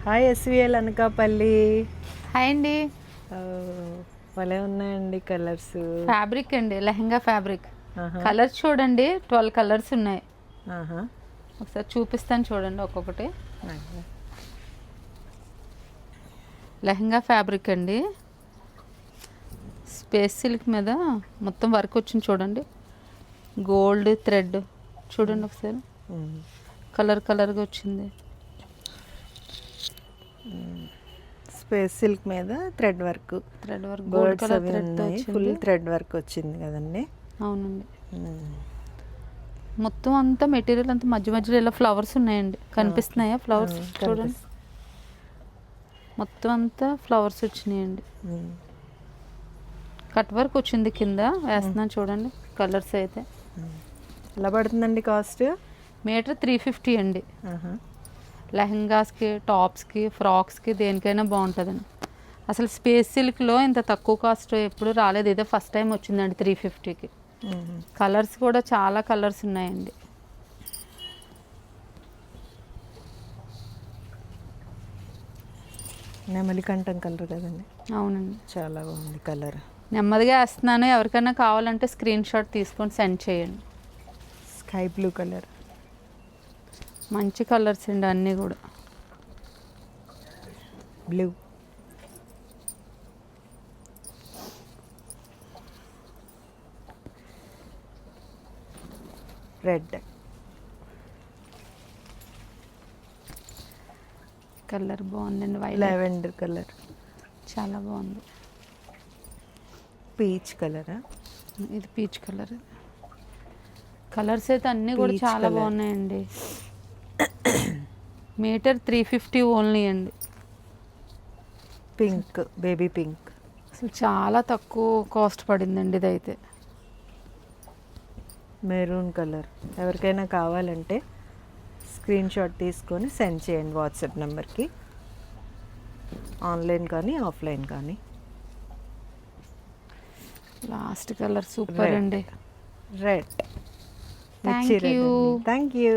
Hi SVL Anakapalli. Hi అండి. భలే ఉన్నాయండి కలర్స్. ఫ్యాబ్రిక్ అండి, లెహంగా ఫ్యాబ్రిక్. కలర్స్ చూడండి, 12 కలర్స్ ఉన్నాయి. ఒకసారి చూపిస్తాను చూడండి ఒక్కొక్కటి. లెహంగా ఫ్యాబ్రిక్ అండి, స్పేస్ సిల్క్ మీద మొత్తం వర్క్ వచ్చింది చూడండి. గోల్డ్ థ్రెడ్ చూడండి ఒకసారి, కలర్ కలర్గా వచ్చింది. స్పేస్ సిల్క్ మీద thread work, gold colour thread full thread work వచ్చింది కదండి. అవునండి. మొత్తం అంతా మెటీరియల్ అంతా మధ్య మధ్యలో ఇలా ఫ్లవర్స్ ఉన్నాయండి, కనిపిస్తున్నాయా ఫ్లవర్స్? చూడండి మొత్తం అంతా ఫ్లవర్స్ వచ్చినాయండి. కట్ వర్క్ వచ్చింది కింద, వేస్తున్నాను చూడండి. కలర్స్ అయితే ఎలా పడుతుందండి కాస్ట్? మీటర్ 350 అండి. లెహంగాస్కి, టాప్స్కి, ఫ్రాక్స్కి దేనికైనా బాగుంటుందండి. అసలు స్పేస్ సిల్క్లో ఇంత తక్కువ కాస్ట్ ఎప్పుడు రాలేదు, ఇదే ఫస్ట్ టైం వచ్చిందండి 350కి. కలర్స్ కూడా చాలా కలర్స్ ఉన్నాయండి. నెమలికంఠం కలర్ కదండి. అవునండి, చాలా బాగుంది కలర్. నెమ్మదిగా వేస్తున్నాను, ఎవరికైనా కావాలంటే స్క్రీన్ షాట్ తీసుకొని సెండ్ చేయండి. స్కై బ్లూ కలర్, మంచి కలర్స్ అండి అన్నీ కూడా. బ్లూ, రెడ్ కలర్ బాగుందండి. వైట్, లెవెండర్ కలర్ చాలా బాగుంది. పీచ్ కలరా? ఇది పీచ్ కలర్. కలర్స్ అయితే అన్నీ కూడా చాలా బాగున్నాయండి. మీటర్ 350 ఓన్లీ అండి. పింక్, బేబీ పింక్, అసలు చాలా తక్కువ కాస్ట్ పడిందండి ఇదైతే. Maroon colour. ఎవరికైనా కావాలంటే స్క్రీన్ షాట్ తీసుకొని సెండ్ చేయండి వాట్సాప్ నెంబర్కి, ఆన్లైన్ కానీ ఆఫ్లైన్ కానీ. లాస్ట్ కలర్ సూపర్ అండి, red. Thank you. Thank you.